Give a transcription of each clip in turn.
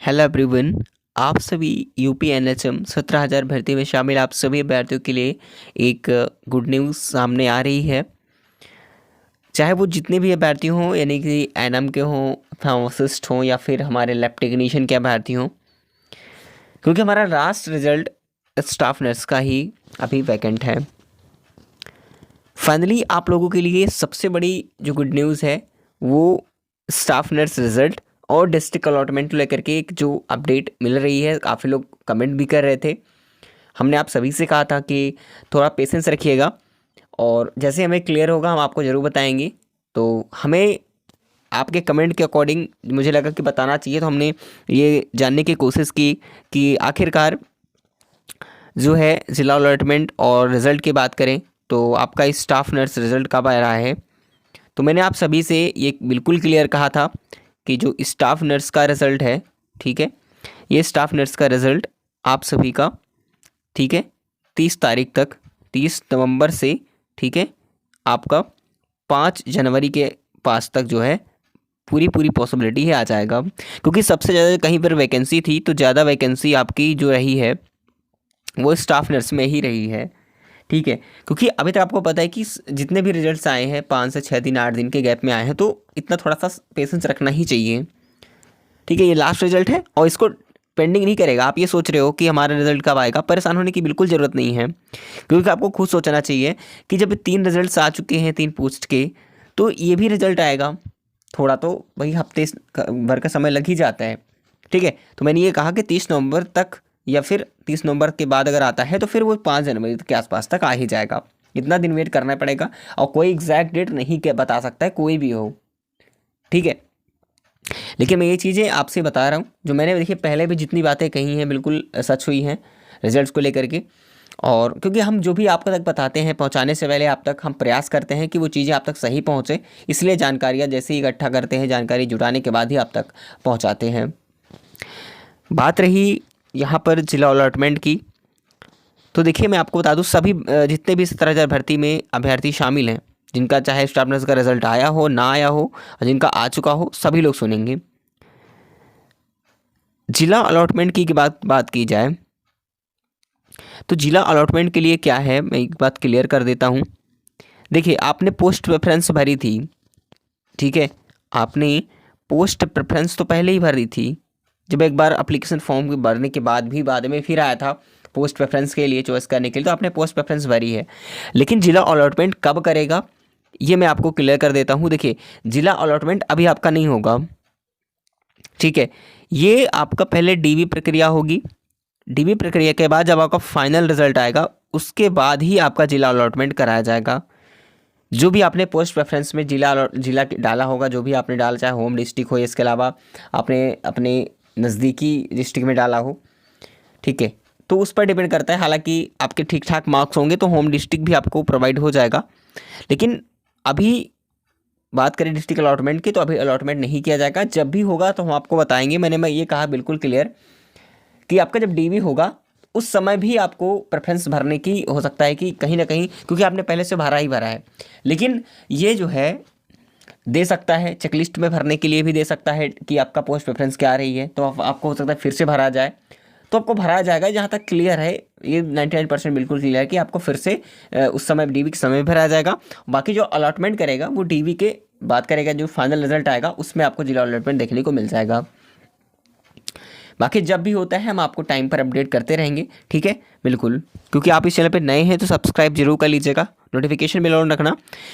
Hello everyone. आप सभी UP NHM 17,000 भर्ती में शामिल आप सभी अभ्यर्थियों के लिए एक गुड न्यूज़ सामने आ रही है। चाहे वो जितने भी अभ्यर्थी हों, यानी कि एनएम के हों, फार्मासिस्ट हों या फिर हमारे लैब टेक्नीशियन के अभ्यर्थी हों, क्योंकि हमारा लास्ट रिजल्ट स्टाफ नर्स का ही अभी वैकेंट है। फाइनली आप लोगों के लिए सबसे बड़ी जो गुड न्यूज़ है वो स्टाफ नर्स रिजल्ट और डिस्ट्रिक्ट अलॉटमेंट को लेकर के एक जो अपडेट मिल रही है। काफ़ी लोग कमेंट भी कर रहे थे। हमने आप सभी से कहा था कि थोड़ा पेशेंस रखिएगा और जैसे हमें क्लियर होगा हम आपको ज़रूर बताएंगे। तो हमें आपके कमेंट के अकॉर्डिंग मुझे लगा कि बताना चाहिए, तो हमने ये जानने की कोशिश की कि आखिरकार जो है ज़िला अलॉटमेंट और रिज़ल्ट की बात करें तो आपका स्टाफ नर्स रिज़ल्ट कब आ रहा है। तो मैंने आप सभी से ये बिल्कुल क्लियर कहा था कि जो स्टाफ नर्स का रिज़ल्ट है, ठीक है, ये स्टाफ नर्स का रिज़ल्ट आप सभी का, ठीक है, 30 तारीख तक, 30 नवंबर से, ठीक है, आपका 5 जनवरी के पास तक जो है पूरी पॉसिबिलिटी है आ जाएगा। क्योंकि सबसे ज़्यादा कहीं पर वैकेंसी थी तो ज़्यादा वैकेंसी आपकी जो रही है वो स्टाफ नर्स में ही रही है, ठीक है। क्योंकि अभी तक आपको पता है कि जितने भी रिजल्ट्स आए हैं 5 से 6 दिन 8 दिन के गैप में आए हैं, तो इतना थोड़ा सा पेशेंस रखना ही चाहिए, ठीक है। ये लास्ट रिजल्ट है और इसको पेंडिंग नहीं करेगा। आप ये सोच रहे हो कि हमारा रिजल्ट कब आएगा, परेशान होने की बिल्कुल ज़रूरत नहीं है। क्योंकि आपको खुद सोचना चाहिए कि जब 3 रिजल्ट्स आ चुके हैं 3 पोस्ट के, तो ये भी रिजल्ट आएगा। थोड़ा तो वही हफ्ते भर का समय लग ही जाता है, ठीक है। तो मैंने ये कहा कि 30 नवंबर तक या फिर 30 नवंबर के बाद अगर आता है तो फिर वो 5 जनवरी के आसपास तक आ ही जाएगा। इतना दिन वेट करना पड़ेगा और कोई एग्जैक्ट डेट नहीं के बता सकता है कोई भी हो, ठीक है। लेकिन मैं ये चीज़ें आपसे बता रहा हूँ जो मैंने देखिए पहले भी जितनी बातें कही हैं बिल्कुल सच हुई हैं रिजल्ट्स को लेकर के। और क्योंकि हम जो भी आप तक बताते हैं पहुंचाने से पहले आप तक हम प्रयास करते हैं कि वो चीज़ें आप तक सही पहुंचे, इसलिए जानकारियाँ जैसे ही इकट्ठा करते हैं, जानकारी जुटाने के बाद ही आप तक पहुंचाते हैं। बात रही यहाँ पर जिला अलॉटमेंट की, तो देखिए मैं आपको बता दूँ सभी जितने भी 17,000 भर्ती में अभ्यर्थी शामिल हैं, जिनका चाहे स्टाफ नर्स का रिजल्ट आया हो ना आया हो और जिनका आ चुका हो, सभी लोग सुनेंगे। जिला अलॉटमेंट की बात की जाए तो जिला अलॉटमेंट के लिए क्या है, मैं एक बात क्लियर कर देता हूँ। देखिए आपने पोस्ट प्रेफरेंस भरी थी, ठीक है, आपने पोस्ट प्रेफरेंस तो पहले ही भरी थी। जब एक बार एप्लीकेशन फॉर्म भरने के बाद भी बाद में फिर आया था पोस्ट प्रेफरेंस के लिए चॉइस करने के लिए, तो आपने पोस्ट प्रेफरेंस भरी है। लेकिन जिला अलॉटमेंट कब करेगा ये मैं आपको क्लियर कर देता हूँ। देखिए जिला अलॉटमेंट अभी आपका नहीं होगा, ठीक है। ये आपका पहले डीबी प्रक्रिया होगी। डीबी प्रक्रिया के बाद जब आपका फाइनल रिजल्ट आएगा उसके बाद ही आपका जिला अलॉटमेंट कराया जाएगा। जो भी आपने पोस्ट प्रेफरेंस में जिला डाला होगा, जो भी आपने डाला, चाहे होम डिस्ट्रिक्ट हो, इसके अलावा आपने अपने नज़दीकी डिस्ट्रिक्ट में डाला हो, ठीक है, तो उस पर डिपेंड करता है। हालांकि आपके ठीक ठाक मार्क्स होंगे तो होम डिस्ट्रिक्ट भी आपको प्रोवाइड हो जाएगा। लेकिन अभी बात करें डिस्ट्रिक्ट अलॉटमेंट की तो अभी अलॉटमेंट नहीं किया जाएगा। जब भी होगा तो हम आपको बताएंगे। मैं ये कहा बिल्कुल क्लियर कि आपका जब डीवी होगा उस समय भी आपको प्रेफरेंस भरने की हो सकता है कि कहीं ना कहीं, क्योंकि आपने पहले से भरा ही भरा है। लेकिन ये जो है दे सकता है, चेकलिस्ट में भरने के लिए भी दे सकता है कि आपका पोस्ट प्रेफरेंस क्या रही है, तो आपको हो सकता है फिर से भरा जाए, तो आपको भरा जाएगा। जहाँ तक क्लियर है ये 99% बिल्कुल क्लियर है कि आपको फिर से उस समय डीवी के समय भरा जाएगा। बाकी जो अलॉटमेंट करेगा वो डीवी के बात करेगा, जो फाइनल रिजल्ट आएगा उसमें आपको जिला अलॉटमेंट देखने को मिल जाएगा। बाकी जब भी होता है हम आपको टाइम पर अपडेट करते रहेंगे, ठीक है, बिल्कुल। क्योंकि आप इस चैनल पे नए हैं तो सब्सक्राइब जरूर कर लीजिएगा, नोटिफिकेशन बेल ऑन रखना,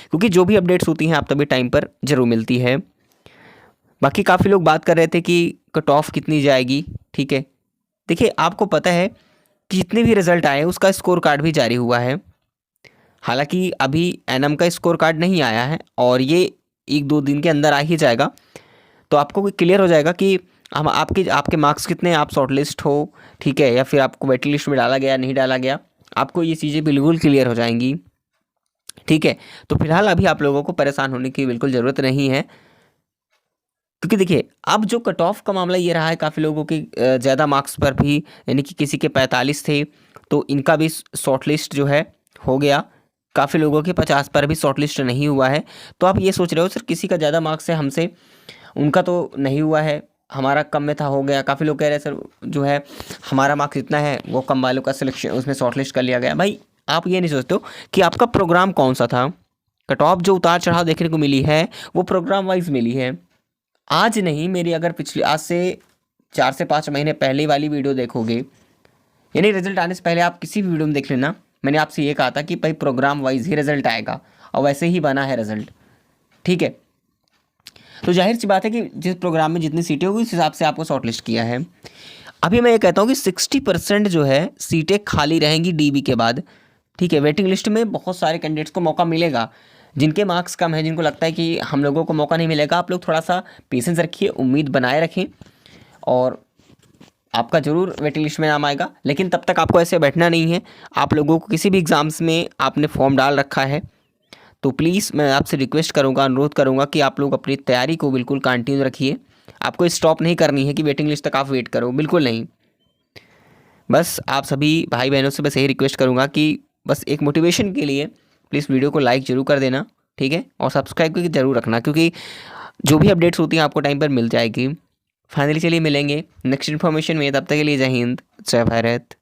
क्योंकि जो भी अपडेट्स होती हैं आप तभी टाइम पर जरूर मिलती है। बाकी काफ़ी लोग बात कर रहे थे कि कट ऑफ कितनी जाएगी, ठीक है। देखिए आपको पता है कि जितने भी रिजल्ट आए उसका स्कोर कार्ड भी जारी हुआ है। हालांकि अभी एनएम का स्कोर कार्ड नहीं आया है और ये 1-2 दिन के अंदर आ ही जाएगा, तो आपको क्लियर हो जाएगा कि हम आपके मार्क्स कितने, आप शॉर्ट लिस्ट हो, ठीक है, या फिर आपको वेटिंग लिस्ट में डाला गया नहीं डाला गया, आपको ये चीज़ें बिल्कुल क्लियर हो जाएंगी, ठीक है। तो फिलहाल अभी आप लोगों को परेशान होने की बिल्कुल ज़रूरत नहीं है। क्योंकि देखिए अब जो कट ऑफ का मामला ये रहा है, काफ़ी लोगों के ज़्यादा मार्क्स पर भी, यानी कि किसी के 45 थे तो इनका भी शॉर्ट लिस्ट जो है हो गया। काफ़ी लोगों के 50 पर भी शॉर्ट लिस्ट नहीं हुआ है। तो आप ये सोच रहे हो सर किसी का ज़्यादा मार्क्स है हमसे, उनका तो नहीं हुआ है, हमारा कम में था हो गया। काफ़ी लोग कह रहे हैं सर जो है हमारा मार्क्स इतना है, वो कम वालों का सिलेक्शन उसमें शॉर्टलिस्ट कर लिया गया। भाई आप ये नहीं सोचते हो कि आपका प्रोग्राम कौन सा था। कट ऑफ जो उतार चढ़ाव देखने को मिली है वो प्रोग्राम वाइज मिली है। आज नहीं, मेरी अगर पिछली आज से 4 से 5 महीने पहले वाली वीडियो देखोगे, यानी रिजल्ट आने से पहले आप किसी भी वीडियो में देख लेना, मैंने आपसे ये कहा था कि भाई प्रोग्राम वाइज ही रिजल्ट आएगा, और वैसे ही बना है रिजल्ट। ठीक है, तो जाहिर सी बात है कि जिस प्रोग्राम में जितनी सीटें होगी उस हिसाब से आपको शॉर्टलिस्ट किया है। अभी मैं ये कहता हूँ कि 60% जो है सीटें खाली रहेंगी डीबी के बाद। ठीक है, वेटिंग लिस्ट में बहुत सारे कैंडिडेट्स को मौका मिलेगा। जिनके मार्क्स कम है, जिनको लगता है कि हम लोगों को मौका नहीं मिलेगा, आप लोग थोड़ा सा पेशेंस रखिए, उम्मीद बनाए रखें, और आपका ज़रूर वेटिंग लिस्ट में नाम आएगा। लेकिन तब तक आपको ऐसे बैठना नहीं है। आप लोगों को किसी भी एग्ज़ाम्स में आपने फॉर्म डाल रखा है तो प्लीज़ मैं आपसे रिक्वेस्ट करूँगा, अनुरोध करूँगा कि आप लोग अपनी तैयारी को बिल्कुल कंटिन्यू रखिए। आपको स्टॉप नहीं करनी है कि वेटिंग लिस्ट तक आप वेट करो, बिल्कुल नहीं। बस आप सभी भाई बहनों से बस यही रिक्वेस्ट करूँगा कि बस एक मोटिवेशन के लिए प्लीज़ वीडियो को लाइक ज़रूर कर देना, ठीक है, और सब्सक्राइब करके ज़रूर रखना, क्योंकि जो भी अपडेट्स होती हैं आपको टाइम पर मिल जाएगी। फाइनली चलिए मिलेंगे नेक्स्ट इन्फॉर्मेशन में, तब तक के लिए जय हिंद, जय भारत।